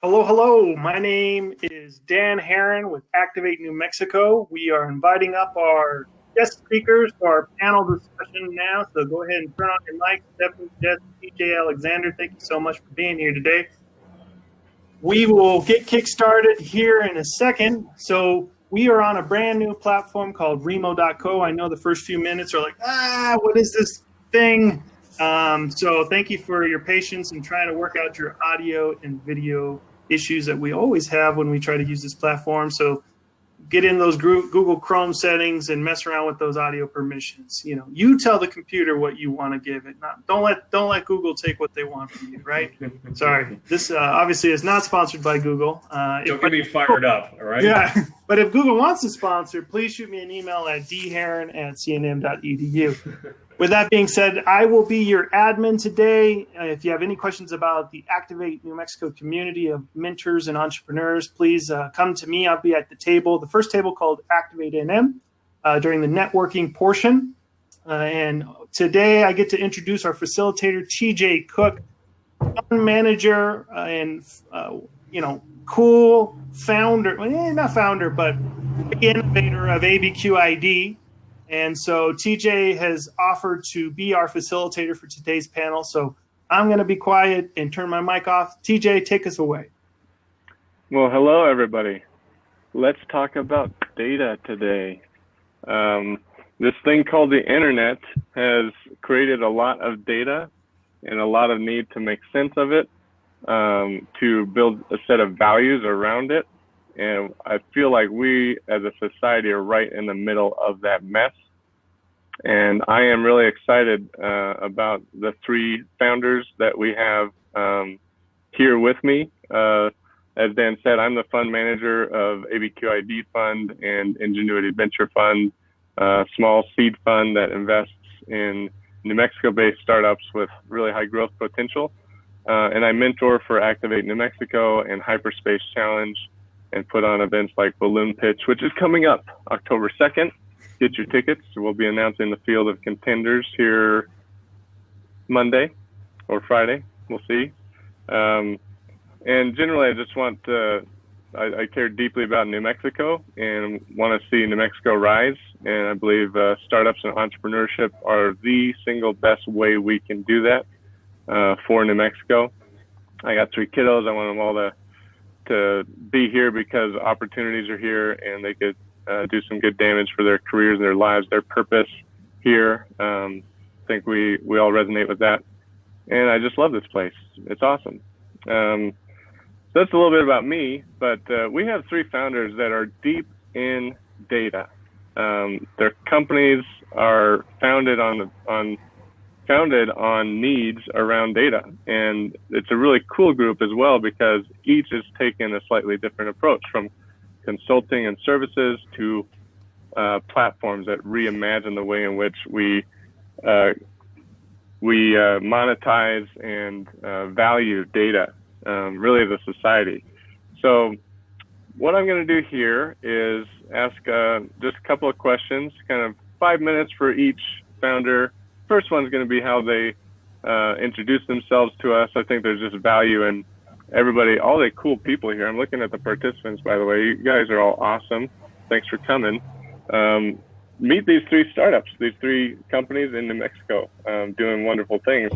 Hello, hello. My name is Dan Herron with Activate New Mexico. We are inviting up our guest speakers for our panel discussion now. So go ahead and turn on your mic. Stephanie, Jess, TJ, Alexander, thank you so much for being here today. We will get kick-started here in a second. So we are on a brand new platform called Remo.co. I know the first few minutes are like, what is this thing? So thank you for your patience in trying to work out your audio and video issues that we always have when we try to use this platform. So get in those Google Chrome settings and mess around with those audio permissions. You tell the computer what you want to give it. Don't let Google take what they want from you, right? Sorry. This obviously is not sponsored by Google. Don't get me fired up, all right? Yeah. But if Google wants to sponsor, please shoot me an email at dherron@cnm.edu. With that being said, I will be your admin today. If you have any questions about the Activate New Mexico community of mentors and entrepreneurs, please come to me. I'll be at the table, the first table called ActivateNM during the networking portion. And today I get to introduce our facilitator, TJ Cook, fund manager and, cool founder, not founder, but innovator of ABQID. And so TJ has offered to be our facilitator for today's panel. So I'm going to be quiet and turn my mic off. TJ, take us away. Well, hello, everybody. Let's talk about data today. This thing called the internet has created a lot of data and a lot of need to make sense of it, to build a set of values around it. And I feel like we as a society are right in the middle of that mess. And I am really excited about the three founders that we have here with me. As Dan said, I'm the fund manager of ABQID Fund and Ingenuity Venture Fund, a small seed fund that invests in New Mexico-based startups with really high growth potential. And I mentor for Activate New Mexico and Hyperspace Challenge, and put on events like Balloon Pitch, which is coming up October 2nd. Get your tickets. We'll be announcing the field of contenders here Monday or Friday. We'll see. And generally, I just want to, I care deeply about New Mexico and want to see New Mexico rise. And I believe startups and entrepreneurship are the single best way we can do that for New Mexico. I got three kiddos. I want them all to be here because opportunities are here and they could do some good damage for their careers, their lives, their purpose here. I think we all resonate with that. And I just love this place. It's awesome. So that's a little bit about me, but we have three founders that are deep in data. Their companies are founded on needs around data. And it's a really cool group as well because each has taken a slightly different approach, from consulting and services to platforms that reimagine the way in which we monetize and value data, really as a society. So what I'm going to do here is ask just a couple of questions, kind of 5 minutes for each founder. First one's going to be how they introduce themselves to us. I think there's just value in everybody, all the cool people here. I'm looking at the participants, by the way. You guys are all awesome. Thanks for coming. Meet these three startups, these three companies in New Mexico doing wonderful things.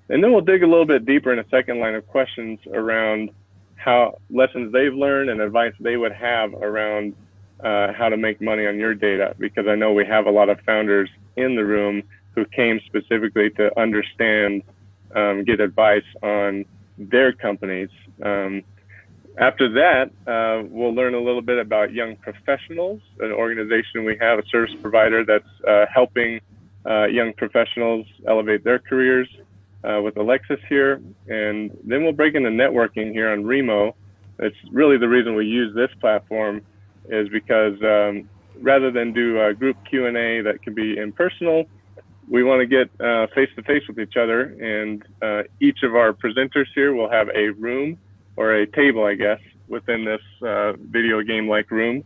And then we'll dig a little bit deeper in a second line of questions around how lessons they've learned and advice they would have around how to make money on your data, because I know we have a lot of founders in the room who came specifically to understand, get advice on their companies. After that, we'll learn a little bit about Young Professionals, an organization we have, a service provider that's helping young professionals elevate their careers with Alexis here. And then we'll break into networking here on Remo. It's really the reason we use this platform is because rather than do a group Q&A that can be impersonal, we want to get face-to-face with each other, and each of our presenters here will have a room or a table, I guess, within this video game-like room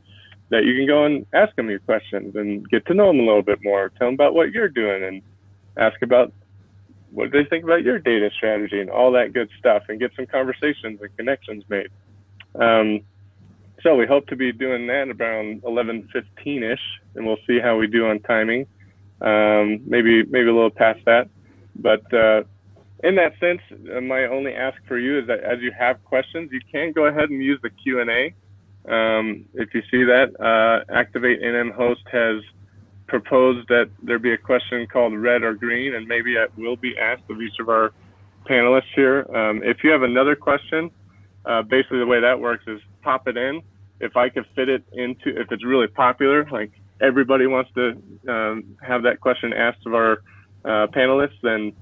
that you can go and ask them your questions and get to know them a little bit more. Tell them about what you're doing and ask about what they think about your data strategy and all that good stuff, and get some conversations and connections made. So we hope to be doing that around 11:15-ish, and we'll see how we do on timing. Maybe a little past that. But in that sense, my only ask for you is that as you have questions, you can go ahead and use the Q&A. If you see that, ActivateNM host has proposed that there be a question called red or green, and maybe it will be asked of each of our panelists here. If you have another question, basically the way that works is pop it in. If I could fit it into, if it's really popular, like everybody wants to have that question asked of our panelists, then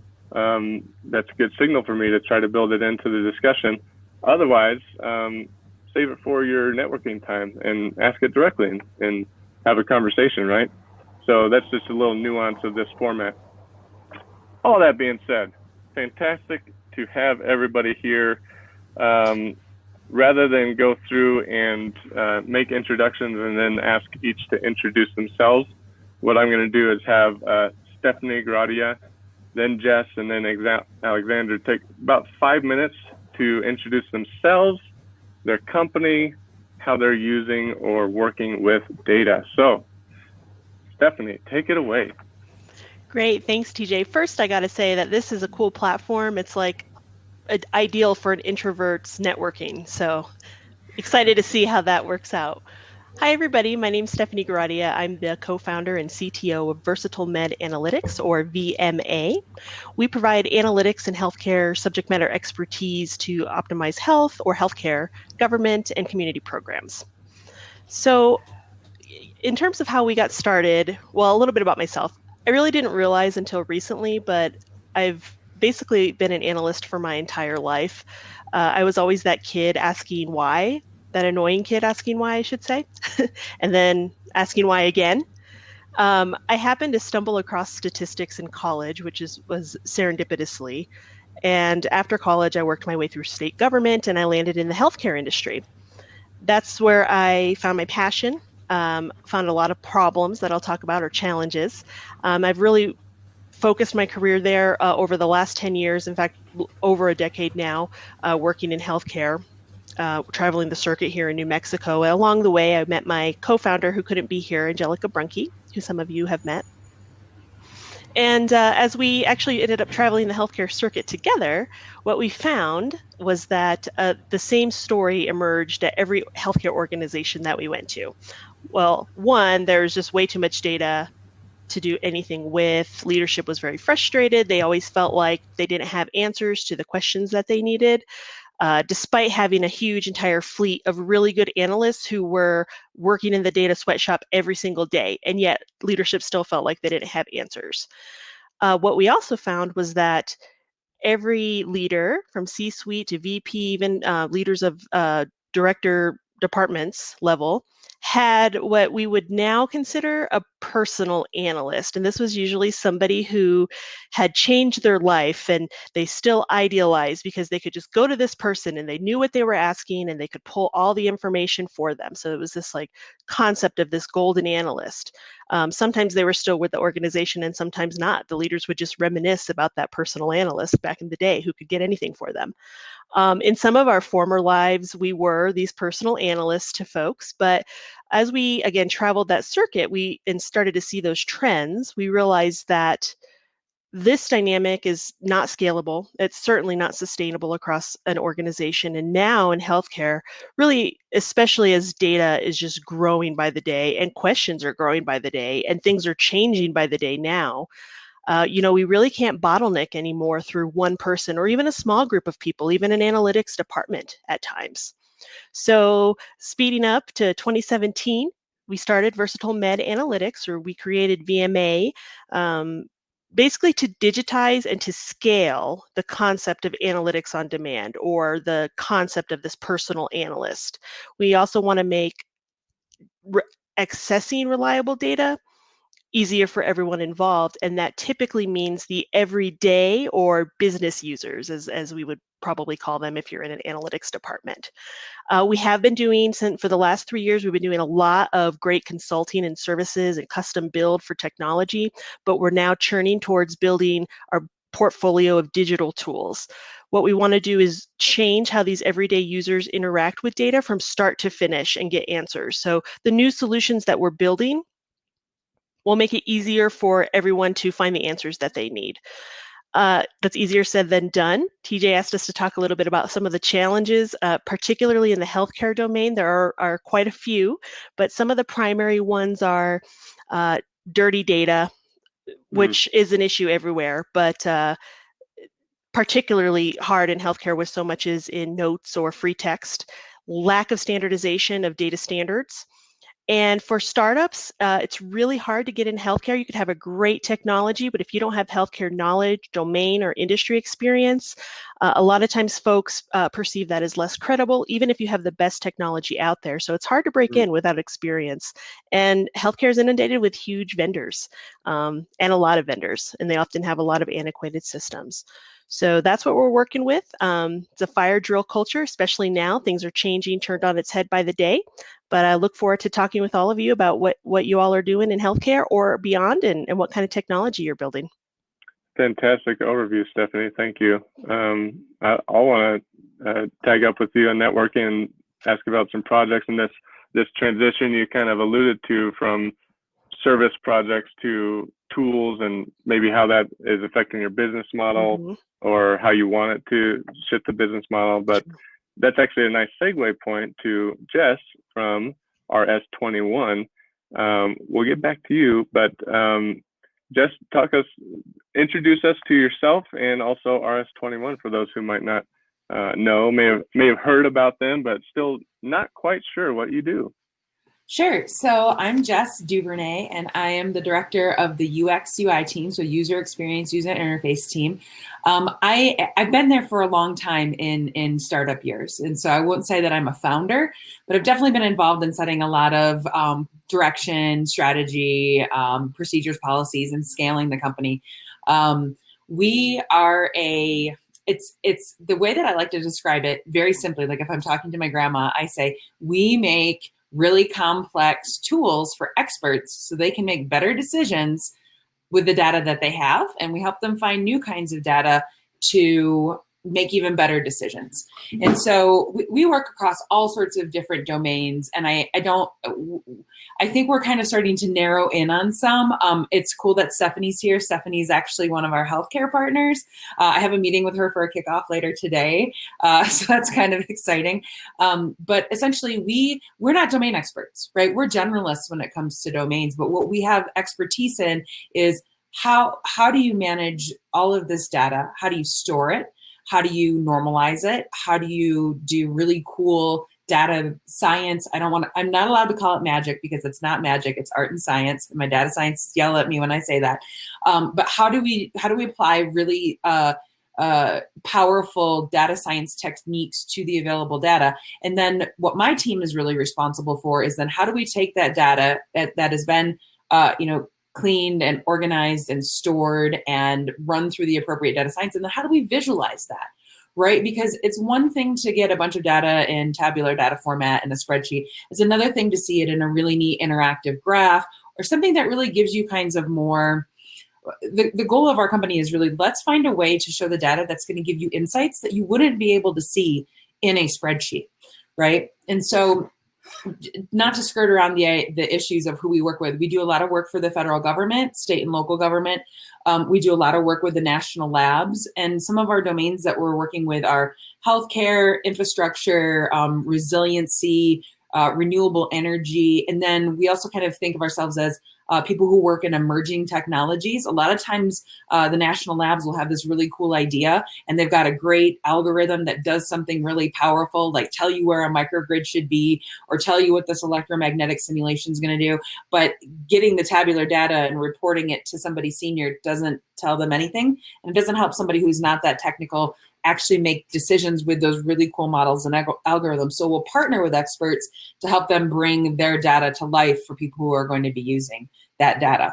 that's a good signal for me to try to build it into the discussion. Otherwise, save it for your networking time and ask it directly and have a conversation, right? So that's just a little nuance of this format. All that being said, fantastic to have everybody here. Rather than go through and make introductions and then ask each to introduce themselves, what I'm going to do is have Stephanie Gradia, then Jess, and then Alexander take about 5 minutes to introduce themselves, their company, how they're using or working with data. So, Stephanie, take it away. Great, thanks, TJ. First, I got to say that this is a cool platform. It's like ideal for an introvert's networking. So excited to see how that works out. Hi, everybody. My name's Stephanie Garadia. I'm the co-founder and CTO of Versatile Med Analytics, or VMA. We provide analytics and healthcare subject matter expertise to optimize health or healthcare, government, and community programs. So in terms of how we got started, well, a little bit about myself. I really didn't realize until recently, but I've basically been an analyst for my entire life. I was always that kid asking why, that annoying kid asking why, I should say, and then asking why again. I happened to stumble across statistics in college, which was serendipitously. And after college, I worked my way through state government and I landed in the healthcare industry. That's where I found my passion, found a lot of problems that I'll talk about, or challenges. I've really focused my career there over the last 10 years, in fact, over a decade now, working in healthcare, traveling the circuit here in New Mexico. Along the way, I met my co-founder who couldn't be here, Angelica Brunke, who some of you have met. And as we actually ended up traveling the healthcare circuit together, what we found was that the same story emerged at every healthcare organization that we went to. Well, one, there's just way too much data to do anything with. Leadership was very frustrated. They always felt like they didn't have answers to the questions that they needed, despite having a huge entire fleet of really good analysts who were working in the data sweatshop every single day. And yet leadership still felt like they didn't have answers. What we also found was that every leader, from C-suite to VP, even leaders of director departments level, had what we would now consider a personal analyst. And this was usually somebody who had changed their life and they still idealized because they could just go to this person and they knew what they were asking and they could pull all the information for them. So it was this like concept of this golden analyst. Sometimes they were still with the organization and sometimes not. The leaders would just reminisce about that personal analyst back in the day who could get anything for them. In some of our former lives, we were these personal analysts to folks, but as we, again, traveled that circuit and started to see those trends, we realized that this dynamic is not scalable. It's certainly not sustainable across an organization. And now in healthcare, really, especially as data is just growing by the day and questions are growing by the day and things are changing by the day now, we really can't bottleneck anymore through one person or even a small group of people, even an analytics department at times. So speeding up to 2017, we started Versatile Med Analytics, or we created VMA, basically to digitize and to scale the concept of analytics on demand, or the concept of this personal analyst. We also want to make accessing reliable data easier for everyone involved, and that typically means the everyday or business users, as we would probably call them if you're in an analytics department. We have been doing, for the last 3 years, we've been doing a lot of great consulting and services and custom build for technology, but we're now churning towards building our portfolio of digital tools. What we want to do is change how these everyday users interact with data from start to finish and get answers. So the new solutions that we're building will make it easier for everyone to find the answers that they need. That's easier said than done. TJ asked us to talk a little bit about some of the challenges, particularly in the healthcare domain. There are quite a few, but some of the primary ones are dirty data, which is an issue everywhere, but particularly hard in healthcare where so much is in notes or free text, lack of standardization of data standards. And for startups, it's really hard to get in healthcare. You could have a great technology, but if you don't have healthcare knowledge, domain, or industry experience, a lot of times folks perceive that as less credible, even if you have the best technology out there. So it's hard to break in without experience. And healthcare is inundated with huge vendors and a lot of vendors, and they often have a lot of antiquated systems. So that's what we're working with. It's a fire drill culture, especially now. Things are changing, turned on its head by the day. But I look forward to talking with all of you about what you all are doing in healthcare or beyond, and what kind of technology you're building. Fantastic overview, Stephanie. Thank you. I want to tag up with you on networking and ask about some projects and this transition you kind of alluded to from service projects to tools, and maybe how that is affecting your business model or how you want it to shift the business model. But that's actually a nice segue point to Jess from RS21. We'll get back to you, but Jess, introduce us to yourself and also RS21 for those who might not know, may have heard about them, but still not quite sure what you do. Sure. So I'm Jess Duvernay, and I am the director of the UX UI team, so user experience, user interface team. I've been there for a long time in startup years, and so I won't say that I'm a founder, but I've definitely been involved in setting a lot of direction, strategy, procedures, policies, and scaling the company. We are it's the way that I like to describe it very simply. Like if I'm talking to my grandma, I say we make really complex tools for experts so they can make better decisions with the data that they have, and we help them find new kinds of data to make even better decisions. And so we work across all sorts of different domains, and I think we're kind of starting to narrow in on some. It's cool that Stephanie's here. Stephanie's actually one of our healthcare partners. I have a meeting with her for a kickoff later today, so that's kind of exciting. But essentially, we're not domain experts, right? We're generalists when it comes to domains, but what we have expertise in is how do you manage all of this data? How do you store it? How do you normalize it? How do you do really cool data science? I'm not allowed to call it magic because it's not magic, it's art and science. My data scientists yell at me when I say that. But how do we apply really powerful data science techniques to the available data? And then what my team is really responsible for is then how do we take that data that has been cleaned and organized and stored and run through the appropriate data science, and then how do we visualize that, right? Because it's one thing to get a bunch of data in tabular data format in a spreadsheet. It's another thing to see it in a really neat interactive graph or something that really gives you kinds of more. The goal of our company is really, let's find a way to show the data that's going to give you insights that you wouldn't be able to see in a spreadsheet, right? And so, not to skirt around the issues of who we work with, we do a lot of work for the federal government, state and local government. We do a lot of work with the national labs, and some of our domains that we're working with are healthcare, infrastructure, resiliency, renewable energy. And then we also kind of think of ourselves as people who work in emerging technologies. A lot of times the national labs will have this really cool idea, and they've got a great algorithm that does something really powerful, like tell you where a microgrid should be or tell you what this electromagnetic simulation is going to do. But getting the tabular data and reporting it to somebody senior doesn't tell them anything, and it doesn't help somebody who's not that technical actually make decisions with those really cool models and algorithms. So we'll partner with experts to help them bring their data to life for people who are going to be using that data.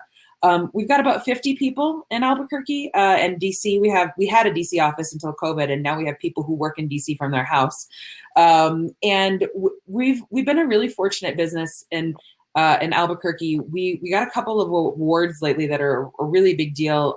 We've got about 50 people in Albuquerque and DC. We had a DC office until COVID, and now we have people who work in DC from their house. And we've been a really fortunate business, and in Albuquerque, we got a couple of awards lately that are a really big deal.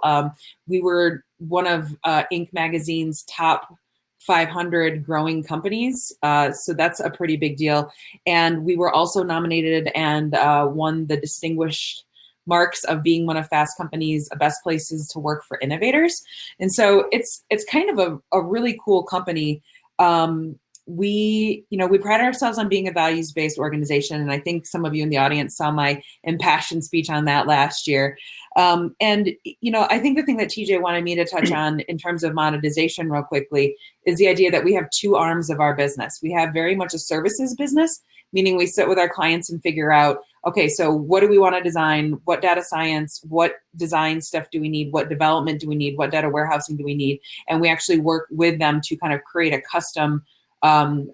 We were one of Inc. magazine's top 500 growing companies. So that's a pretty big deal. And we were also nominated and won the distinguished marks of being one of Fast Company's best places to work for innovators. And so it's kind of a really cool company. We pride ourselves on being a values-based organization. And I think some of you in the audience saw my impassioned speech on that last year. And I think the thing that TJ wanted me to touch on in terms of monetization real quickly is the idea that we have two arms of our business. We have very much a services business, meaning we sit with our clients and figure out, okay, so what do we want to design? What data science, what design stuff do we need? What development do we need? What data warehousing do we need? And we actually work with them to kind of create a custom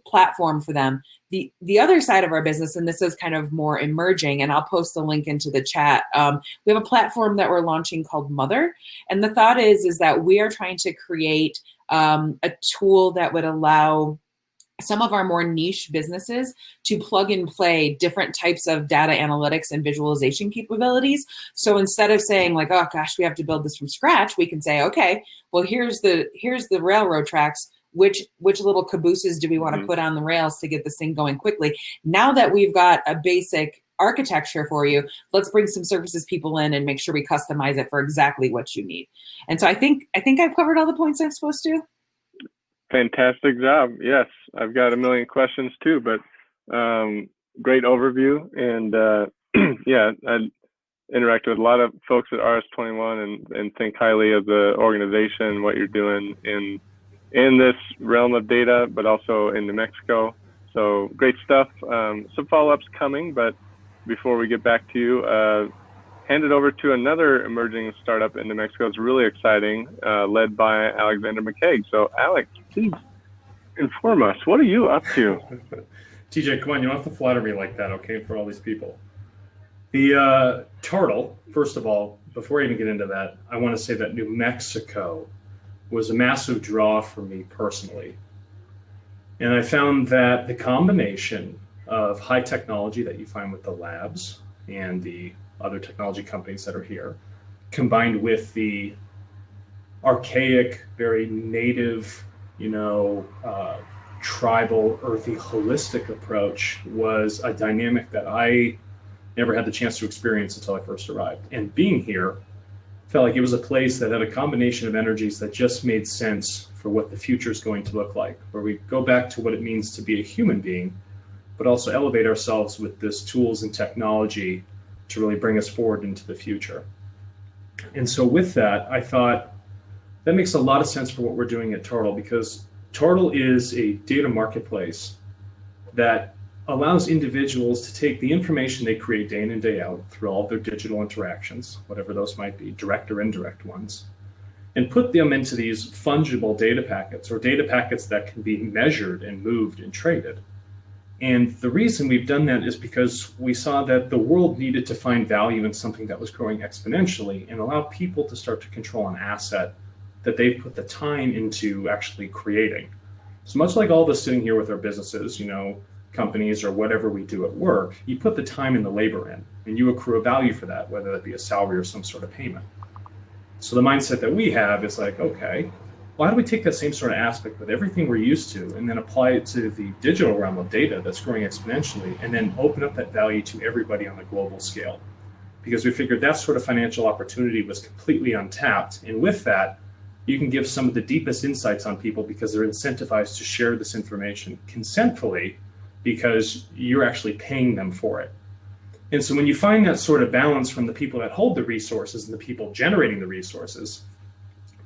platform for them. The other side of our business, and this is kind of more emerging, and I'll post the link into the chat. We have a platform that we're launching called Mother. And the thought is that we are trying to create a tool that would allow some of our more niche businesses to plug and play different types of data analytics and visualization capabilities. So instead of saying like, oh gosh, we have to build this from scratch, we can say, okay, well, here's the railroad tracks. Which little cabooses do we want to put on the rails to get this thing going quickly? Now that we've got a basic architecture for you, let's bring some services people in and make sure we customize it for exactly what you need. And so I think I've covered all the points I'm supposed to. Fantastic job. Yes, I've got a million questions too, but great overview. And yeah, I interact with a lot of folks at RS21 and think highly of the organization, what you're doing in this realm of data, but also in New Mexico. So great stuff. Some follow-ups coming, but before we get back to you, hand it over to another emerging startup in New Mexico. It's really exciting, led by Alexander McKeag. So Alex, please inform us. What are you up to? TJ, come on, you don't have to flatter me like that, okay, for all these people. The turtle, first of all, before I even get into that, I want to say that New Mexico was a massive draw for me personally. And I found that the combination of high technology that you find with the labs and the other technology companies that are here, combined with the archaic, very native, tribal, earthy, holistic approach was a dynamic that I never had the chance to experience until I first arrived. And being here, felt like it was a place that had a combination of energies that just made sense for what the future is going to look like, where we go back to what it means to be a human being, but also elevate ourselves with this tools and technology to really bring us forward into the future. And so with that, I thought that makes a lot of sense for what we're doing at Turtle, because Turtle is a data marketplace that allows individuals to take the information they create day in and day out through all of their digital interactions, whatever those might be, direct or indirect ones, and put them into these fungible data packets, or data packets that can be measured and moved and traded. And the reason we've done that is because we saw that the world needed to find value in something that was growing exponentially and allow people to start to control an asset that they've put the time into actually creating. So much like all of us sitting here with our businesses, companies or whatever we do at work, you put the time and the labor in, and you accrue a value for that, whether that be a salary or some sort of payment. So the mindset that we have is like, okay, well, how do we take that same sort of aspect with everything we're used to and then apply it to the digital realm of data that's growing exponentially, and then open up that value to everybody on a global scale? Because we figured that sort of financial opportunity was completely untapped. And with that, you can give some of the deepest insights on people because they're incentivized to share this information consentfully, because you're actually paying them for it. And so when you find that sort of balance from the people that hold the resources and the people generating the resources,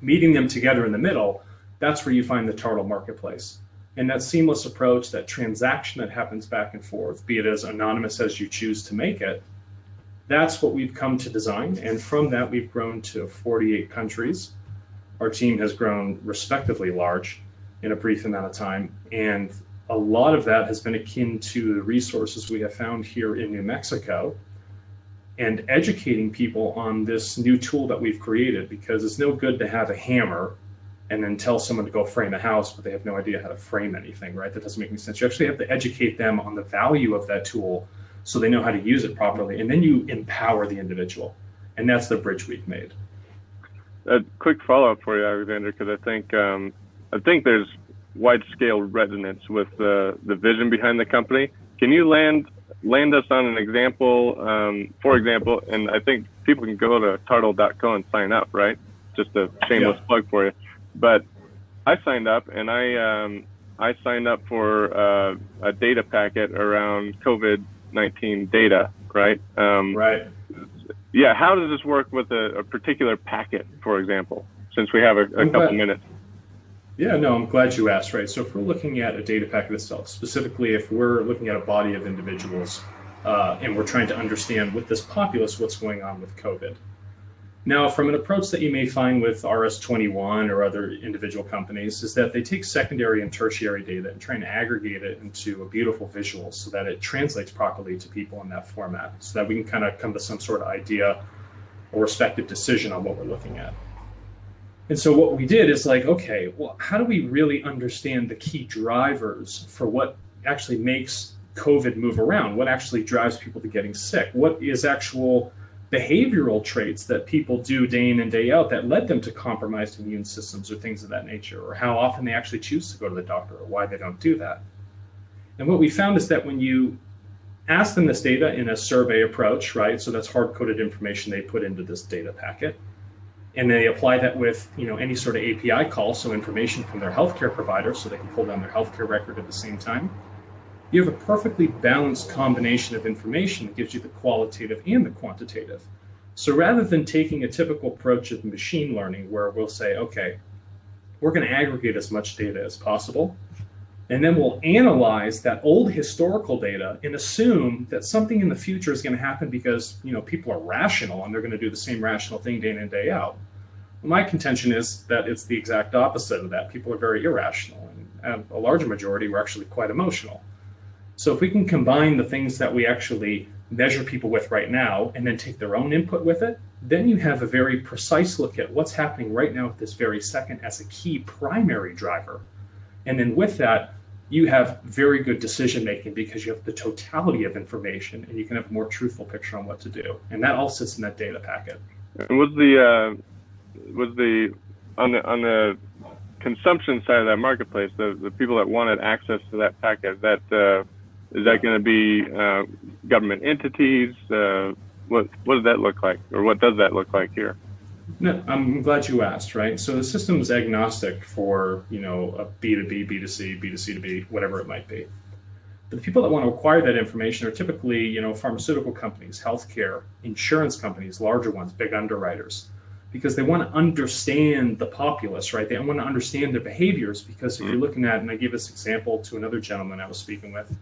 meeting them together in the middle, that's where you find the Turtle marketplace. And that seamless approach, that transaction that happens back and forth, be it as anonymous as you choose to make it, that's what we've come to design. And from that, we've grown to 48 countries. Our team has grown respectively large in a brief amount of time. And a lot of that has been akin to the resources we have found here in New Mexico, and educating people on this new tool that we've created, because it's no good to have a hammer and then tell someone to go frame a house, but they have no idea how to frame anything, right? That doesn't make any sense. You actually have to educate them on the value of that tool so they know how to use it properly. And then you empower the individual. And that's the bridge we've made. A quick follow-up for you, Alexander, because I think there's wide-scale resonance with the vision behind the company. Can you land us on an example, for example, and I think people can go to tartle.co and sign up, right? Just a shameless plug for you. But I signed up, and I signed up for a data packet around COVID-19 data, right? Right. Yeah, how does this work with a particular packet, for example, since we have a couple minutes? Yeah, no, I'm glad you asked, right? So if we're looking at a data packet itself, specifically if we're looking at a body of individuals and we're trying to understand with this populace what's going on with COVID. Now, from an approach that you may find with RS21 or other individual companies is that they take secondary and tertiary data and try and aggregate it into a beautiful visual so that it translates properly to people in that format so that we can kind of come to some sort of idea or respective decision on what we're looking at. And so what we did is like, okay, well, how do we really understand the key drivers for what actually makes COVID move around? What actually drives people to getting sick? What is actual behavioral traits that people do day in and day out that led them to compromised immune systems or things of that nature, or how often they actually choose to go to the doctor or why they don't do that? And what we found is that when you ask them this data in a survey approach, right? So that's hard-coded information they put into this data packet. And they apply that with, any sort of API call, so information from their healthcare provider, so they can pull down their healthcare record at the same time. You have a perfectly balanced combination of information that gives you the qualitative and the quantitative. So rather than taking a typical approach of machine learning where we'll say, okay, we're going to aggregate as much data as possible, and then we'll analyze that old historical data and assume that something in the future is going to happen because people are rational and they're going to do the same rational thing day in and day out. Well, my contention is that it's the exact opposite of that. People are very irrational, and a larger majority were actually quite emotional. So if we can combine the things that we actually measure people with right now and then take their own input with it, then you have a very precise look at what's happening right now at this very second as a key primary driver. And then with that, you have very good decision making because you have the totality of information and you can have a more truthful picture on what to do. And that all sits in that data packet. And was the on the consumption side of that marketplace, the people that wanted access to that packet, is that going to be government entities? What does that look like, or what does that look like here? No, I'm glad you asked, right? So the system is agnostic for, a B2B, B2C, B2C2B, whatever it might be. But the people that want to acquire that information are typically, pharmaceutical companies, healthcare, insurance companies, larger ones, big underwriters, because they want to understand the populace, right? They want to understand their behaviors because if you're looking at, and I gave this example to another gentleman I was speaking with,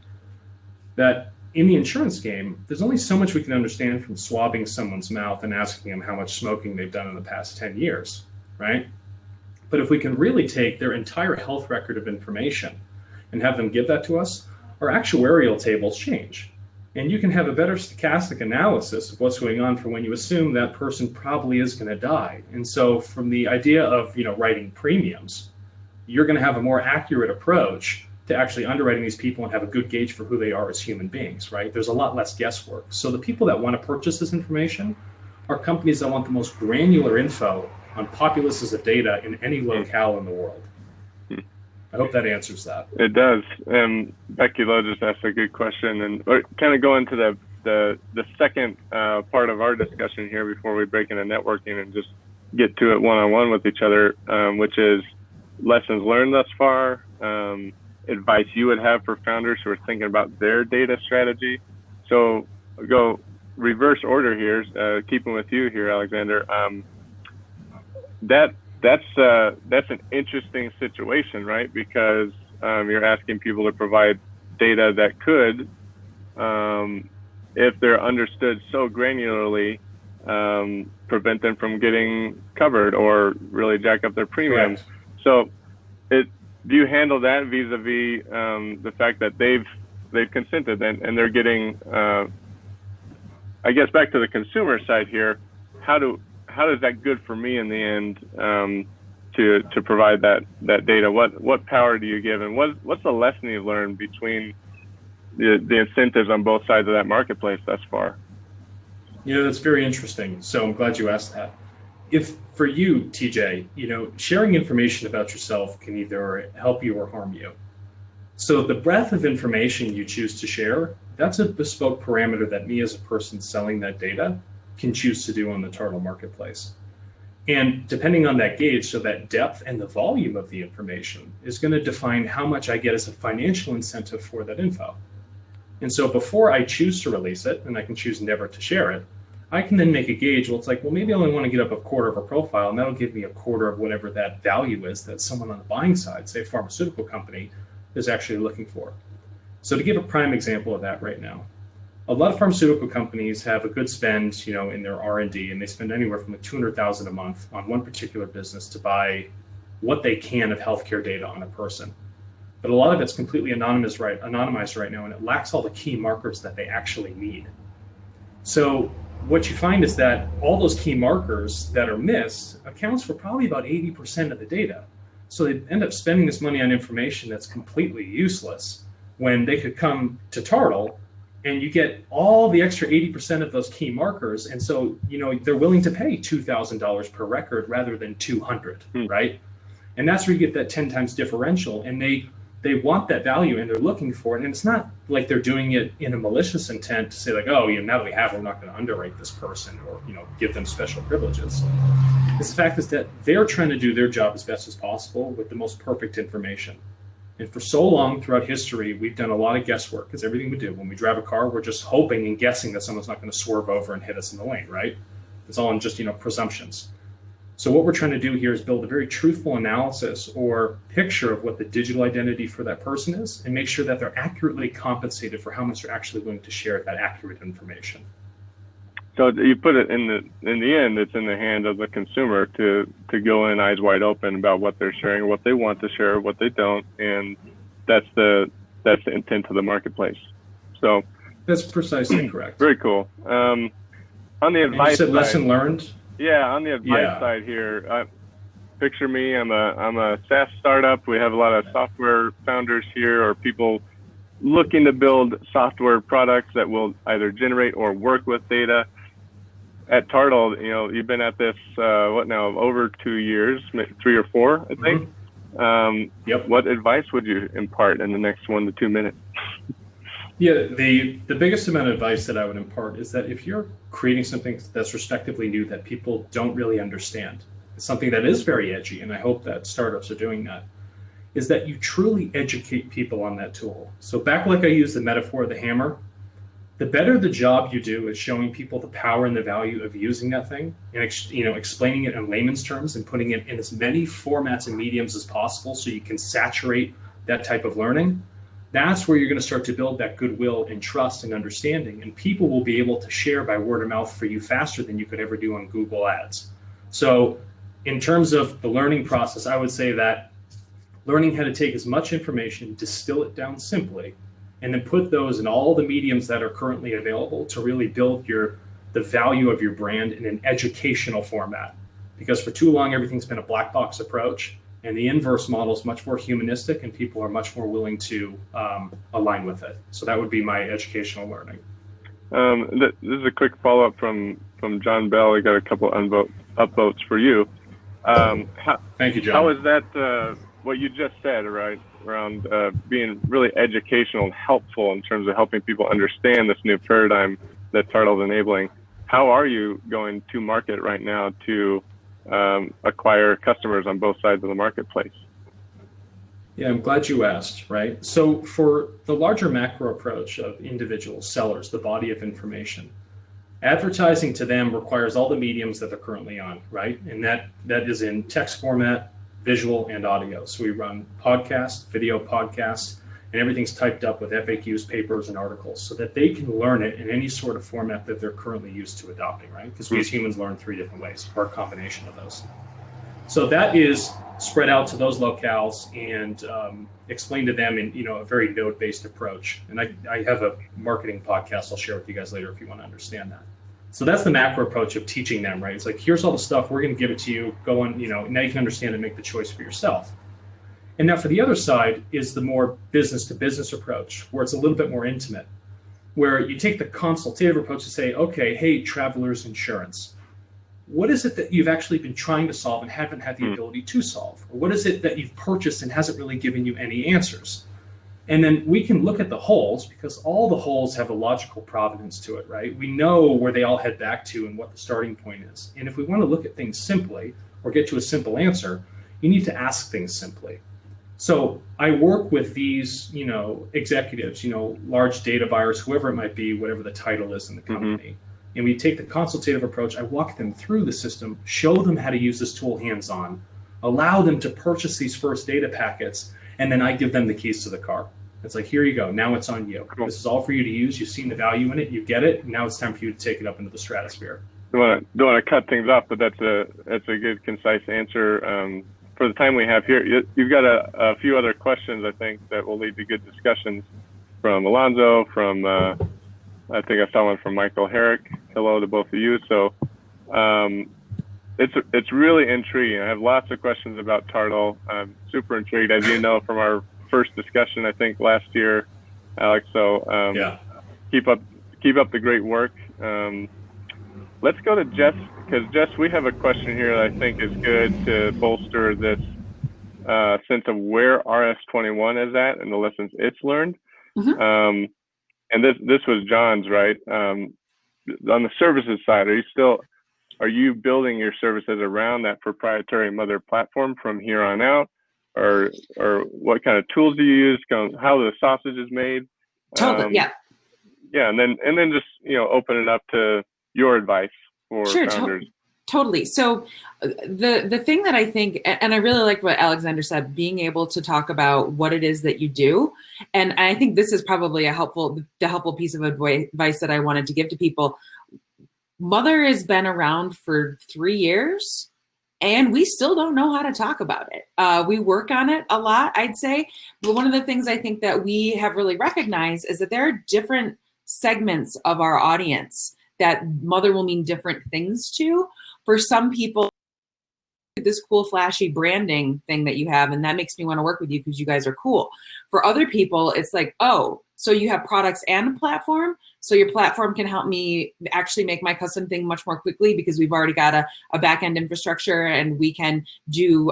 that in the insurance game, there's only so much we can understand from swabbing someone's mouth and asking them how much smoking they've done in the past 10 years, right? But if we can really take their entire health record of information and have them give that to us, our actuarial tables change. And you can have a better stochastic analysis of what's going on for when you assume that person probably is going to die. And so from the idea of, writing premiums, you're going to have a more accurate approach to actually underwriting these people and have a good gauge for who they are as human beings, right? There's a lot less guesswork. So the people that want to purchase this information are companies that want the most granular info on populaces of data in any locale in the world. I hope that answers that. It does. Becky Lowe just asked a good question, and kind of go into the second part of our discussion here before we break into networking and just get to it one-on-one with each other, which is lessons learned thus far, advice you would have for founders who are thinking about their data strategy. So go reverse order here, keeping with you here, Alexander. That's an interesting situation, right? Because you're asking people to provide data that could, if they're understood so granularly, prevent them from getting covered or really jack up their premiums. Correct. So do you handle that vis-a-vis the fact that they've consented and they're getting, I guess back to the consumer side here, how is that good for me in the end to provide that data? What power do you give, and what's the lesson you've learned between the incentives on both sides of that marketplace thus far. That's very interesting. So I'm glad you asked that. If for you, TJ, sharing information about yourself can either help you or harm you. So the breadth of information you choose to share, that's a bespoke parameter that me as a person selling that data can choose to do on the Turtle marketplace. And depending on that gauge, so that depth and the volume of the information is going to define how much I get as a financial incentive for that info. And so before I choose to release it, and I can choose never to share it, I can then make a gauge. Well, it's like, well, maybe I only want to get up a quarter of a profile, and that'll give me a quarter of whatever that value is that someone on the buying side, say a pharmaceutical company, is actually looking for. So to give a prime example of that right now, a lot of pharmaceutical companies have a good spend, in their R&D, and they spend anywhere from like $200,000 a month on one particular business to buy what they can of healthcare data on a person. But a lot of it's completely anonymized right now, and it lacks all the key markers that they actually need. So what you find is that all those key markers that are missed accounts for probably about 80% of the data. So they end up spending this money on information that's completely useless when they could come to Turtle and you get all the extra 80% of those key markers. And so, they're willing to pay $2,000 per record rather than 200, right? And that's where you get that 10 times differential. And they want that value and they're looking for it. And it's not like they're doing it in a malicious intent to say like, oh, now that we have, we're not going to underwrite this person or, give them special privileges. The fact is that they're trying to do their job as best as possible with the most perfect information. And for so long throughout history, we've done a lot of guesswork because everything we do, when we drive a car, we're just hoping and guessing that someone's not going to swerve over and hit us in the lane, right? It's all in just, presumptions. So what we're trying to do here is build a very truthful analysis or picture of what the digital identity for that person is and make sure that they're accurately compensated for how much they're actually willing to share that accurate information. So you put it in the end, it's in the hand of the consumer to go in eyes wide open about what they're sharing, what they want to share, what they don't, and that's the intent of the marketplace. So that's precisely correct. Very cool. On the advice side, lesson side, learned. Yeah, on the advice side here, picture me. I'm a SaaS startup. We have a lot of software founders here, or people looking to build software products that will either generate or work with data. At Turtle, you've been at this, over 2 years, maybe 3 or 4, I think. Yep. What advice would you impart in the next 1 to 2 minutes? Yeah, the biggest amount of advice that I would impart is that if you're creating something that's respectively new that people don't really understand, it's something that is very edgy, and I hope that startups are doing that, is that you truly educate people on that tool. So back like I used the metaphor of the hammer, the better the job you do at showing people the power and the value of using that thing and explaining it in layman's terms and putting it in as many formats and mediums as possible so you can saturate that type of learning, that's where you're going to start to build that goodwill and trust and understanding, and people will be able to share by word of mouth for you faster than you could ever do on Google Ads. So in terms of the learning process, I would say that learning how to take as much information, distill it down simply, and then put those in all the mediums that are currently available to really build the value of your brand in an educational format. Because for too long, everything's been a black box approach, and the inverse model is much more humanistic, and people are much more willing to align with it. So that would be my educational learning. This is a quick follow-up from John Bell. We got a couple upvotes for you. Thank you, John. How is that, what you just said, right, around being really educational and helpful in terms of helping people understand this new paradigm that Turtle's enabling? How are you going to market right now to acquire customers on both sides of the marketplace? Yeah, I'm glad you asked, right? So for the larger macro approach of individual sellers, the body of information, advertising to them requires all the mediums that they're currently on, right? And that is in text format, visual, and audio. So we run podcasts, video podcasts, and everything's typed up with FAQs, papers, and articles so that they can learn it in any sort of format that they're currently used to adopting, right? Because we as humans learn 3 different ways, or a combination of those. So that is spread out to those locales and explain to them in a very node-based approach. And I have a marketing podcast I'll share with you guys later if you want to understand that. So that's the macro approach of teaching them, right? It's like, here's all the stuff, we're going to give it to you, go on, now you can understand and make the choice for yourself. And now for the other side is the more business to business approach, where it's a little bit more intimate, where you take the consultative approach to say, okay, hey, travelers insurance, what is it that you've actually been trying to solve and haven't had the ability to solve? Or what is it that you've purchased and hasn't really given you any answers? And then we can look at the holes, because all the holes have a logical provenance to it, right? We know where they all head back to and what the starting point is. And if we want to look at things simply or get to a simple answer, you need to ask things simply. So I work with these, executives, large data buyers, whoever it might be, whatever the title is in the company. And we take the consultative approach. I walk them through the system, show them how to use this tool hands-on, allow them to purchase these first data packets, and then I give them the keys to the car. It's like, here you go. Now it's on you. This is all for you to use. You've seen the value in it. You get it. Now it's time for you to take it up into the stratosphere. Don't want to cut things off, but that's a good, concise answer. For the time we have here, you've got a few other questions, I think, that will lead to good discussions from Alonzo, from I think I saw one from Michael Herrick. Hello to both of you. So it's really intriguing. I have lots of questions about Tartle. I'm super intrigued, as you know, from our first discussion, I think last year, Alex. So keep up the great work. Let's go to Jess, because Jess, we have a question here that I think is good to bolster this sense of where RS21 is at and the lessons it's learned. And this was John's, right? On the services side, are you building your services around that proprietary mother platform from here on out? Or what kind of tools do you use? How the sausage is made? Totally, yeah. Yeah, and then just open it up to your advice for founders. Totally. So the thing that I think, and I really like what Alexander said, being able to talk about what it is that you do. And I think this is probably the helpful piece of advice that I wanted to give to people. Mother has been around for 3 years, and we still don't know how to talk about it. We work on it a lot, I'd say. But one of the things I think that we have really recognized is that there are different segments of our audience that mother will mean different things to. For some people, this cool, flashy branding thing that you have, and that makes me want to work with you because you guys are cool. For other people, it's like, oh, so you have products and a platform? So your platform can help me actually make my custom thing much more quickly because we've already got a back-end infrastructure, and we can do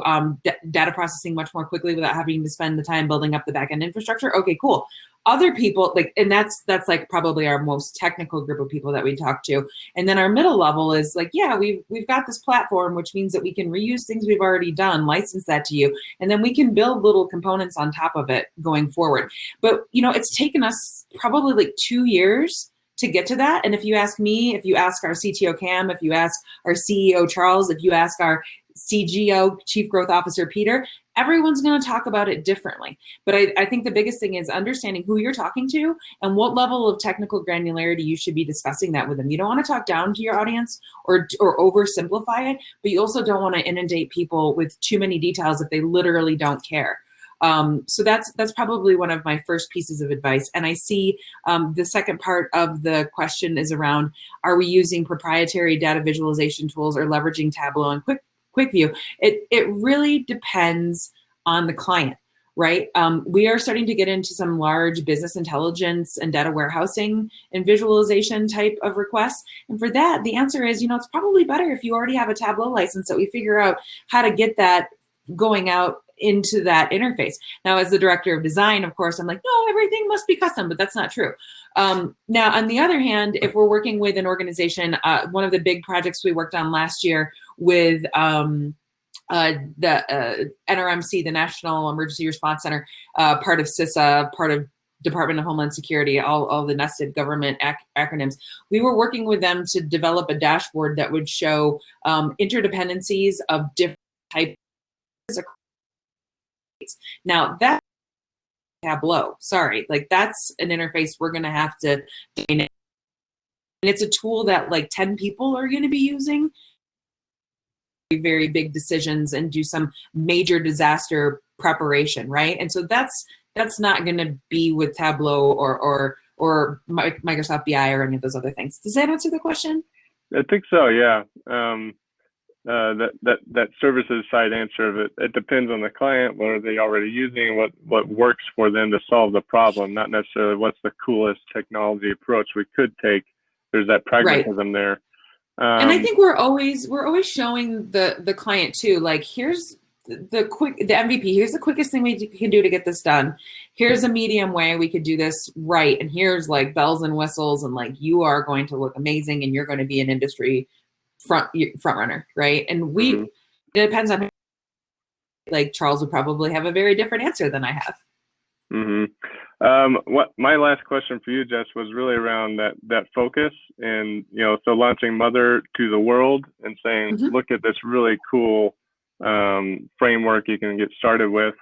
data processing much more quickly without having to spend the time building up the back-end infrastructure. Okay, cool. Other people, and that's like probably our most technical group of people that we talk to. And then our middle level is like, yeah, we've got this platform, which means that we can reuse things we've already done, license that to you, and then we can build little components on top of it going forward. But it's taken us probably like 2 years to get to that. And if you ask me, if you ask our CTO Cam, if you ask our CEO Charles, if you ask our CGO, Chief Growth Officer Peter, everyone's going to talk about it differently. But I think the biggest thing is understanding who you're talking to and what level of technical granularity you should be discussing that with them. You don't want to talk down to your audience or oversimplify it, but you also don't want to inundate people with too many details if they literally don't care. So that's probably one of my first pieces of advice. And I see the second part of the question is around, are we using proprietary data visualization tools or leveraging Tableau and QuickView? It really depends on the client, right? We are starting to get into some large business intelligence and data warehousing and visualization type of requests. And for that, the answer is, it's probably better if you already have a Tableau license that we figure out how to get that going out into that interface. Now, as the director of design, of course, I'm like, no, everything must be custom, but that's not true. Now, on the other hand, if we're working with an organization, one of the big projects we worked on last year with the NRMC, the National Emergency Response Center, part of CISA, part of Department of Homeland Security, all the nested government acronyms. We were working with them to develop a dashboard that would show interdependencies of different types. Now that Tableau, sorry, like that's an interface we're going to have to, and it's a tool that like 10 people are going to be using. Very big decisions and do some major disaster preparation, right? And so that's not going to be with Tableau or Microsoft BI or any of those other things. Does that answer the question? I think so, yeah. that services side answer of it. It depends on the client. What are they already using? What works for them to solve the problem? Not necessarily what's the coolest technology approach we could take. There's that pragmatism there. And I think we're always showing the client too, like, here's the MVP. Here's the quickest thing we can do to get this done. Here's a medium way we could do this right. And here's like bells and whistles, and like, you are going to look amazing, and you're going to be an industry front runner, right? And it depends on, like, Charles would probably have a very different answer than I have. What my last question for you, Jess, was really around that focus, and so launching Mother to the world and saying, look at this really cool framework you can get started with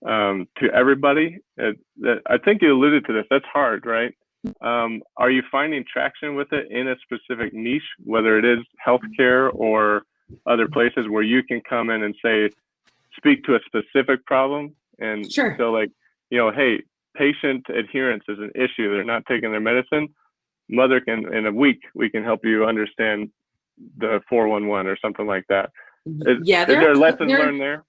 to everybody. I think you alluded to this. That's hard, right? Are you finding traction with it in a specific niche, whether it is healthcare or other places where you can come in and speak to a specific problem? And so, like, hey, patient adherence is an issue. They're not taking their medicine. Mother can, in a week, we can help you understand the 411 or something like that. Is there a lesson learned there?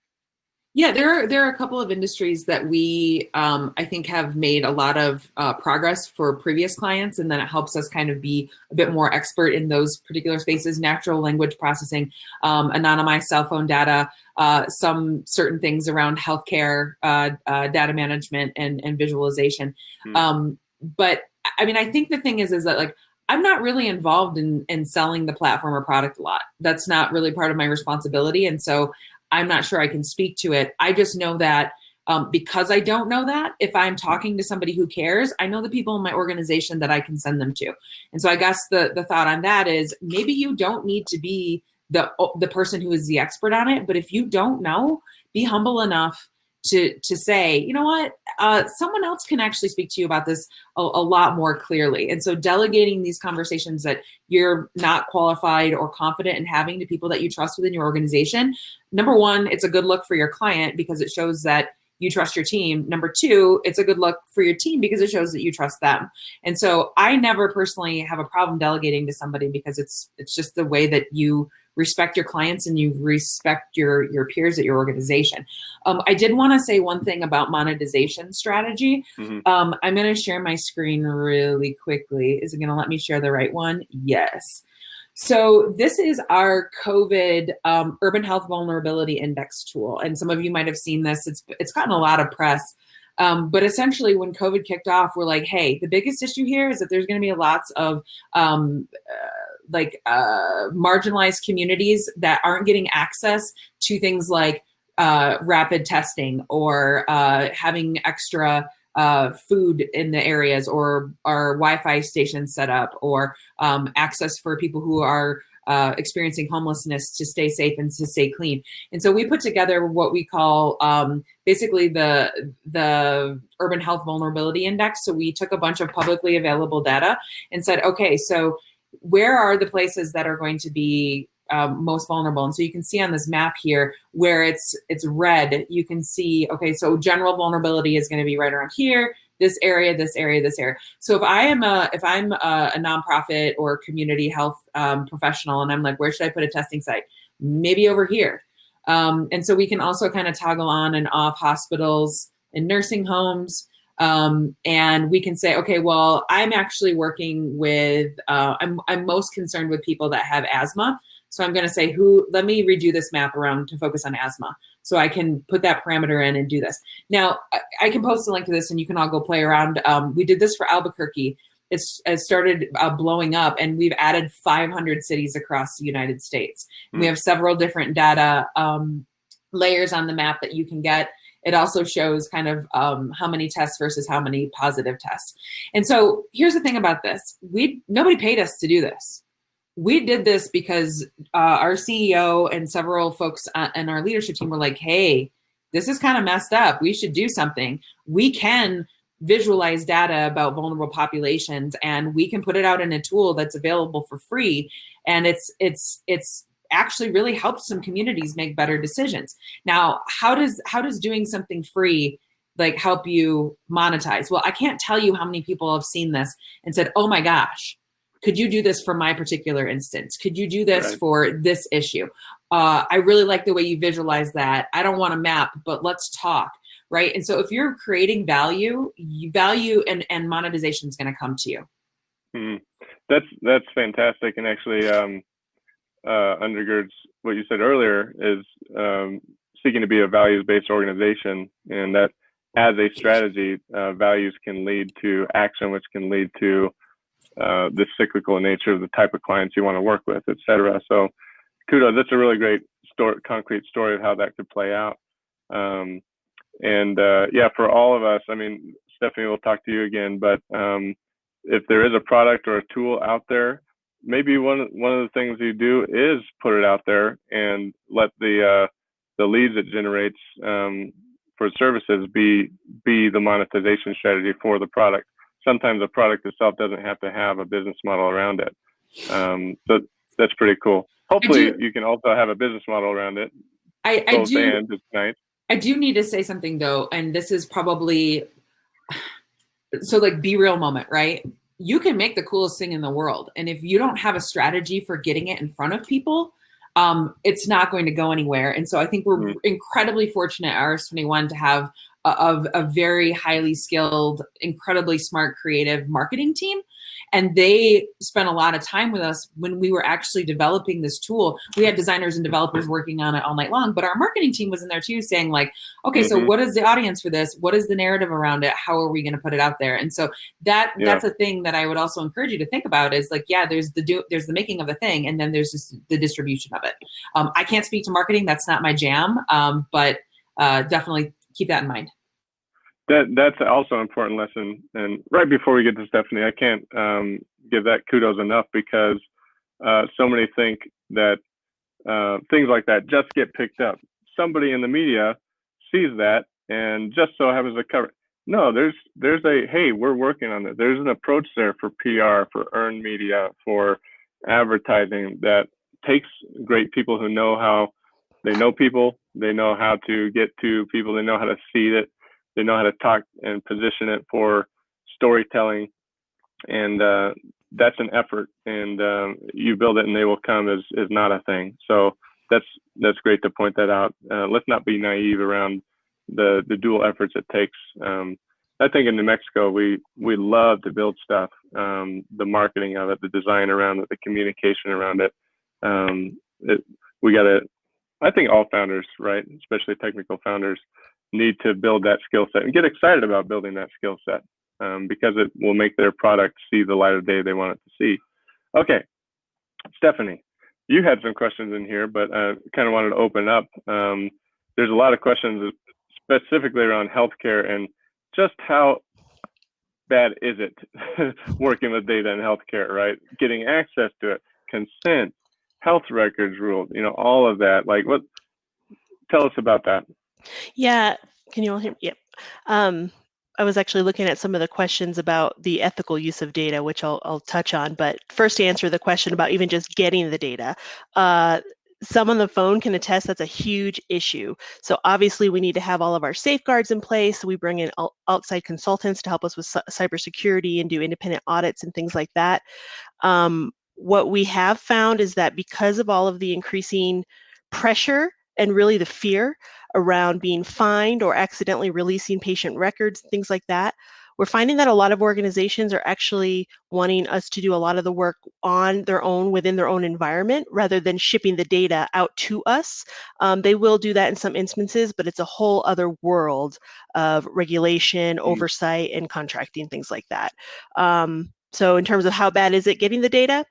Yeah, there are a couple of industries that we, I think, have made a lot of progress for previous clients, and then it helps us kind of be a bit more expert in those particular spaces: natural language processing, anonymized cell phone data, some certain things around healthcare, data management and visualization. But I mean, I think the thing is that, like, I'm not really involved in selling the platform or product a lot. That's not really part of my responsibility. And so I'm not sure I can speak to it. I just know that because I don't know that, if I'm talking to somebody who cares, I know the people in my organization that I can send them to. And so I guess the thought on that is, maybe you don't need to be the person who is the expert on it, but if you don't know, be humble enough to say, you know what, someone else can actually speak to you about this a lot more clearly. And so delegating these conversations that you're not qualified or confident in having to people that you trust within your organization, number one, it's a good look for your client because it shows that you trust your team. Number two, it's a good look for your team because it shows that you trust them. And so I never personally have a problem delegating to somebody, because it's just the way that you respect your clients and you respect your peers at your organization. I did want to say one thing about monetization strategy. I'm going to share my screen really quickly. Is it going to let me share the right one? Yes. So this is our COVID Urban Health Vulnerability Index tool. And some of you might have seen this. It's gotten a lot of press. But essentially, when COVID kicked off, we're like, hey, the biggest issue here is that there's going to be lots of marginalized communities that aren't getting access to things like rapid testing or having extra food in the areas, or our Wi-Fi stations set up, or access for people who are experiencing homelessness to stay safe and to stay clean. And so we put together what we call basically the Urban Health Vulnerability Index. So we took a bunch of publicly available data and said, okay, so where are the places that are going to be most vulnerable? And so you can see on this map here where it's red, you can see, okay, so general vulnerability is going to be right around here, this area, this area, this area. So if I'm a nonprofit or community health professional, and I'm like, where should I put a testing site? Maybe over here. And so we can also kind of toggle on and off hospitals and nursing homes. And we can say, okay, well, I'm actually working with, I'm most concerned with people that have asthma. So I'm going to say, let me redo this map around to focus on asthma. So I can put that parameter in and do this. Now, I can post a link to this and you can all go play around. We did this for Albuquerque. It started blowing up, and we've added 500 cities across the United States. We have several different data layers on the map that you can get. It also shows kind of how many tests versus how many positive tests. And so here's the thing about this. Nobody paid us to do this. We did this because our CEO and several folks in our leadership team were like, hey, this is kind of messed up. We should do something. We can visualize data about vulnerable populations, and we can put it out in a tool that's available for free. And it's actually really helps some communities make better decisions. Now, how does doing something free like help you monetize? Well, I can't tell you how many people have seen this and said, oh my gosh, Could you do this for my particular instance? Could you do this Right. for this issue? I really like the way you visualize that. I don't want to map, but let's talk, right? And so if you're creating value, value and monetization is going to come to you. Mm-hmm. That's fantastic, and actually undergirds what you said earlier, is seeking to be a values-based organization, and that as a strategy, values can lead to action, which can lead to the cyclical nature of the type of clients you want to work with, et cetera. So kudos, that's a really great story, concrete story of how that could play out. Yeah, for all of us, I mean, Stephanie, we'll talk to you again, but if there is a product or a tool out there, maybe one of the things you do is put it out there and let the leads it generates for services be the monetization strategy for the product. Sometimes the product itself doesn't have to have a business model around it. So that's pretty cool. Hopefully you can also have a business model around it. I do. And it's nice. I do need to say something though, and this is probably, so like be real moment, right? You can make the coolest thing in the world. And if you don't have a strategy for getting it in front of people, it's not going to go anywhere. And so I think we're incredibly fortunate at RS21 to have a very highly skilled, incredibly smart, creative marketing team. And they spent a lot of time with us when we were actually developing this tool. We had designers and developers working on it all night long, but our marketing team was in there too, saying like, okay, so what is the audience for this? What is the narrative around it? How are we going to put it out there? And so that's a thing that I would also encourage you to think about, is like, yeah, there's the making of the thing, and then there's just the distribution of it. I can't speak to marketing. That's not my jam, but definitely keep that in mind. That's also an important lesson. And right before we get to Stephanie, I can't give that kudos enough, because so many think that things like that just get picked up. Somebody in the media sees that and just so happens to cover. No, there's a, hey, we're working on it. There's an approach there for PR, for earned media, for advertising that takes great people who know how, they know people, they know how to get to people, they know how to seed it. They know how to talk and position it for storytelling, and that's an effort. And you build it, and they will come is not a thing. So that's great to point that out. Let's not be naive around the dual efforts it takes. I think in New Mexico we love to build stuff, the marketing of it, the design around it, the communication around it. I think all founders, right, especially technical founders, need to build that skill set and get excited about building that skill set, because it will make their product see the light of day they want it to see. Okay, Stephanie, you had some questions in here, but I kind of wanted to open up. There's a lot of questions specifically around healthcare and just how bad is it working with data in healthcare, right? Getting access to it, consent, health records rules, all of that. Like, tell us about that. Yeah, can you all hear me? Yep. I was actually looking at some of the questions about the ethical use of data, which I'll touch on. But first, to answer the question about even just getting the data, some on the phone can attest that's a huge issue. So obviously, we need to have all of our safeguards in place. We bring in outside consultants to help us with cybersecurity and do independent audits and things like that. What we have found is that because of all of the increasing pressure and really the fear around being fined or accidentally releasing patient records, things like that, we're finding that a lot of organizations are actually wanting us to do a lot of the work on their own, within their own environment, rather than shipping the data out to us. They will do that in some instances, but it's a whole other world of regulation, oversight, and contracting, things like that. So in terms of how bad is it getting the data,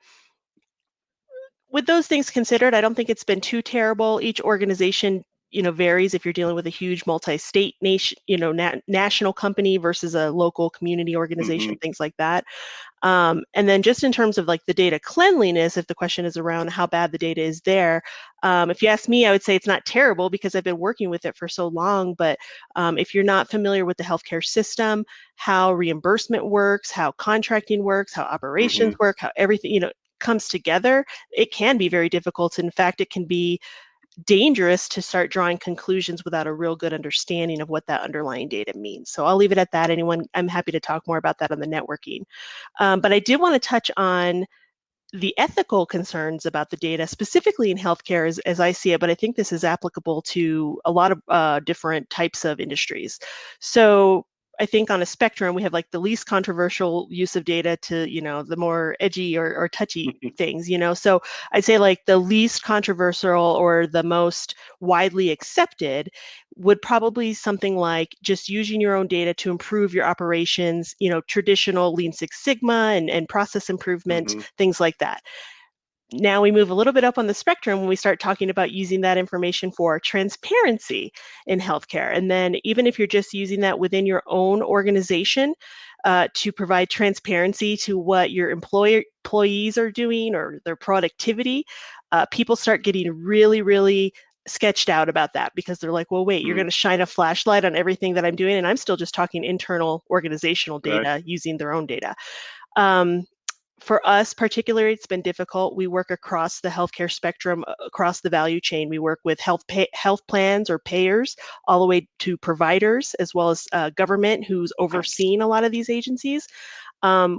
with those things considered, I don't think it's been too terrible. Each organization, varies if you're dealing with a huge multi-state nation, national company versus a local community organization, things like that. And then just in terms of like the data cleanliness, if the question is around how bad the data is there, if you ask me, I would say it's not terrible because I've been working with it for so long. But if you're not familiar with the healthcare system, how reimbursement works, how contracting works, how operations work, how everything, comes together, it can be very difficult. In fact, it can be dangerous to start drawing conclusions without a real good understanding of what that underlying data means. So I'll leave it at that. I'm happy to talk more about that on the networking. But I did want to touch on the ethical concerns about the data, specifically in healthcare as I see it, but I think this is applicable to a lot of different types of industries. So I think on a spectrum, we have like the least controversial use of data to, the more edgy or touchy things, So I'd say like the least controversial or the most widely accepted would probably something like just using your own data to improve your operations, traditional Lean Six Sigma and process improvement, things like that. Now we move a little bit up on the spectrum when we start talking about using that information for transparency in healthcare. And then even if you're just using that within your own organization to provide transparency to what your employees are doing or their productivity, people start getting really, really sketched out about that because they're like, well, wait, you're going to shine a flashlight on everything that I'm doing. And I'm still just talking internal organizational data using their own data. For us particularly, it's been difficult. We work across the healthcare spectrum, across the value chain. We work with health plans or payers, all the way to providers, as well as government, who's overseeing a lot of these agencies.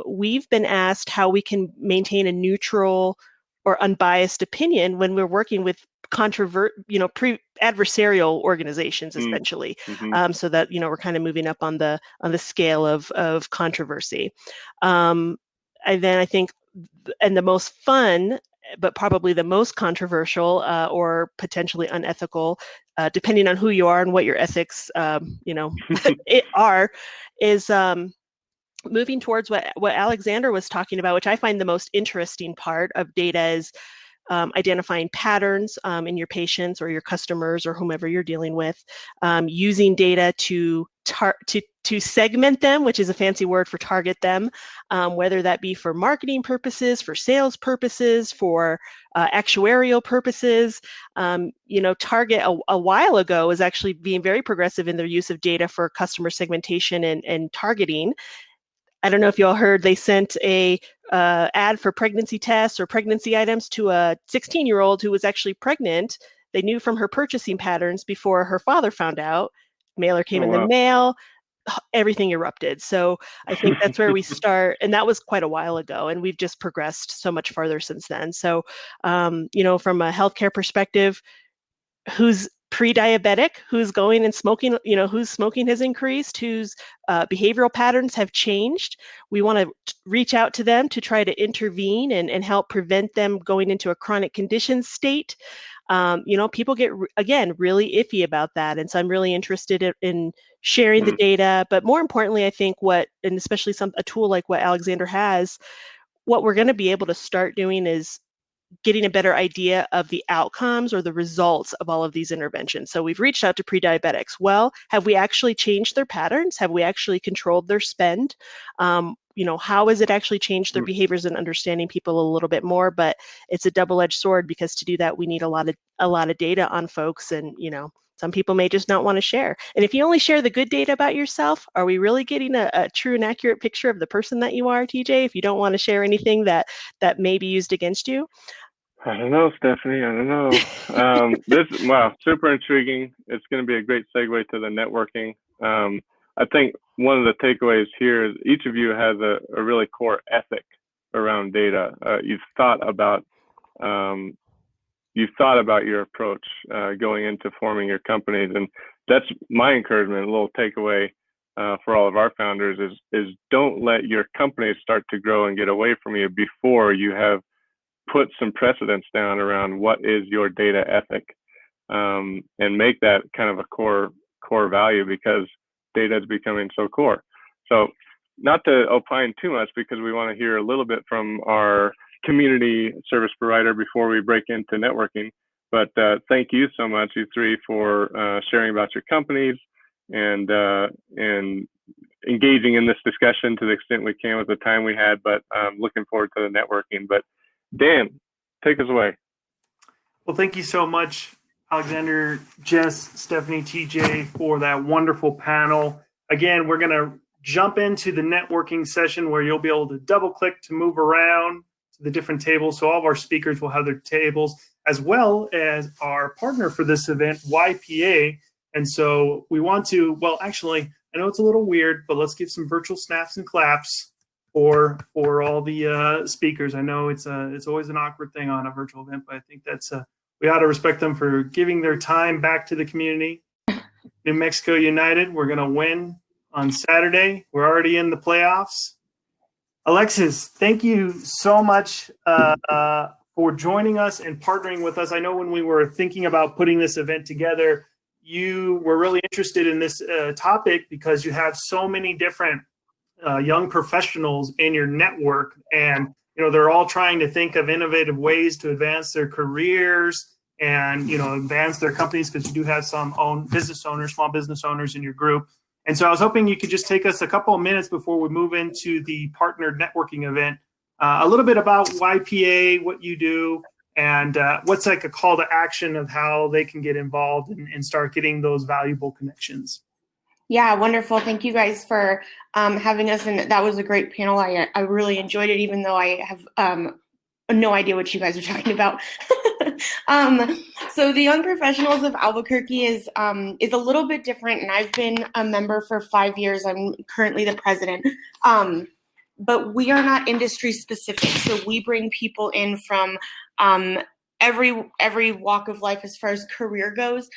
We've been asked how we can maintain a neutral or unbiased opinion when we're working with adversarial organizations, essentially, so that we're kind of moving up on the scale of controversy. And then I think, and the most fun, but probably the most controversial or potentially unethical, depending on who you are and what your ethics, are, is moving towards what Alexander was talking about, which I find the most interesting part of data is identifying patterns in your patients or your customers or whomever you're dealing with, using data to segment them, which is a fancy word for target them, whether that be for marketing purposes, for sales purposes, for actuarial purposes. Target a while ago was actually being very progressive in their use of data for customer segmentation and targeting. I don't know if you all heard, they sent a ad for pregnancy tests or pregnancy items to a 16-year-old who was actually pregnant. They knew from her purchasing patterns before her father found out. Mailer came in the mail, everything erupted. So I think that's where we start. And that was quite a while ago. And we've just progressed so much farther since then. So, from a healthcare perspective, who's pre-diabetic, who's going and smoking, whose smoking has increased, whose behavioral patterns have changed. We want to reach out to them to try to intervene and help prevent them going into a chronic condition state. People get, again, really iffy about that. And so I'm really interested in sharing the data, but more importantly, I think and especially a tool like what Alexander has, what we're going to be able to start doing is getting a better idea of the outcomes or the results of all of these interventions. So we've reached out to pre-diabetics. Well, have we actually changed their patterns? Have we actually controlled their spend? How has it actually changed their behaviors and understanding people a little bit more? But it's a double-edged sword because to do that, we need a lot of data on folks, and some people may just not want to share. And if you only share the good data about yourself, are we really getting a true and accurate picture of the person that you are, TJ, if you don't want to share anything that may be used against you? I don't know, Stephanie. I don't know. Wow, super intriguing. It's going to be a great segue to the networking. I think one of the takeaways here is each of you has a really core ethic around data. You've thought about your approach going into forming your companies, and that's my encouragement. A little takeaway for all of our founders is don't let your company start to grow and get away from you before you have put some precedents down around what is your data ethic, and make that kind of a core value, because data is becoming so core. So not to opine too much, because we want to hear a little bit from our community service provider before we break into networking. But thank you so much, you three, for sharing about your companies and engaging in this discussion to the extent we can with the time we had. But looking forward to the networking. But Dan, take us away. Well, thank you so much, Alexander, Jess, Stephanie, TJ, for that wonderful panel. Again, we're going to jump into the networking session where you'll be able to double click to move around to the different tables. So all of our speakers will have their tables. as well as our partner for this event, YPA. And so we want to, well, actually, I know it's a little weird, but let's give some virtual snaps and claps for all the speakers. I know it's always an awkward thing on a virtual event, but I think that's we ought to respect them for giving their time back to the community. New Mexico United, we're going to win on Saturday. We're already in the playoffs. Alexis, thank you so much for joining us and partnering with us. I know when we were thinking about putting this event together, you were really interested in this topic because you have so many different young professionals in your network, and they're all trying to think of innovative ways to advance their careers and advance their companies, because you do have some small business owners in your group. And so I was hoping you could just take us a couple of minutes before we move into the partnered networking event, a little bit about YPA, what you do, and what's like a call to action of how they can get involved and start getting those valuable connections. Yeah, wonderful. Thank you guys for having us. And that was a great panel. I really enjoyed it, even though I have no idea what you guys are talking about. So the Young Professionals of Albuquerque is a little bit different, and I've been a member for 5 years. I'm currently the president. But we are not industry specific. So we bring people in from every walk of life as far as career goes,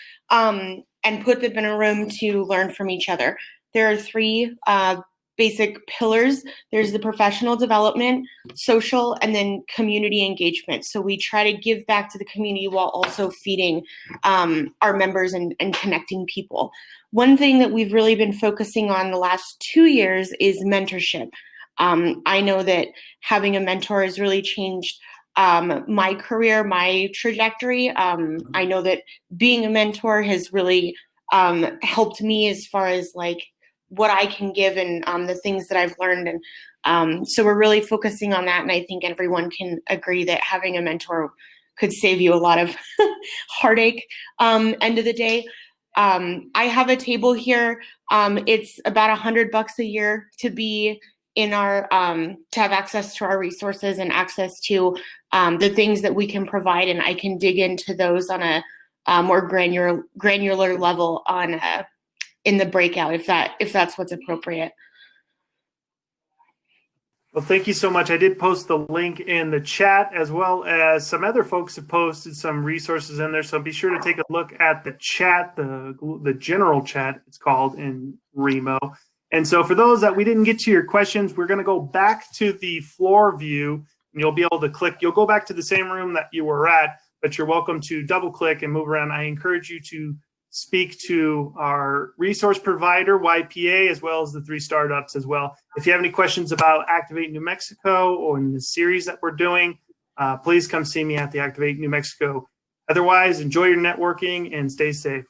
and put them in a room to learn from each other. There are three basic pillars. There's the professional development, social, and then community engagement. So we try to give back to the community while also feeding our members and connecting people. One thing that we've really been focusing on the last 2 years is mentorship. I know that having a mentor has really changed my career, my trajectory. I know that being a mentor has really helped me as far as like what I can give and the things that I've learned. And so we're really focusing on that. And I think everyone can agree that having a mentor could save you a lot of heartache end of the day. I have a table here. It's about $100 a year to be in our to have access to our resources and access to the things that we can provide, and I can dig into those on a more granular level on in the breakout if that's what's appropriate. Well, thank you so much. I did post the link in the chat, as well as some other folks have posted some resources in there. So be sure to take a look at the chat, the general chat, it's called in Remo. And so for those that we didn't get to your questions, we're going to go back to the floor view, and you'll be able to click. You'll go back to the same room that you were at, but you're welcome to double click and move around. I encourage you to speak to our resource provider, YPA, as well as the 3 startups as well. If you have any questions about Activate New Mexico or in the series that we're doing, please come see me at the Activate New Mexico. Otherwise, enjoy your networking and stay safe.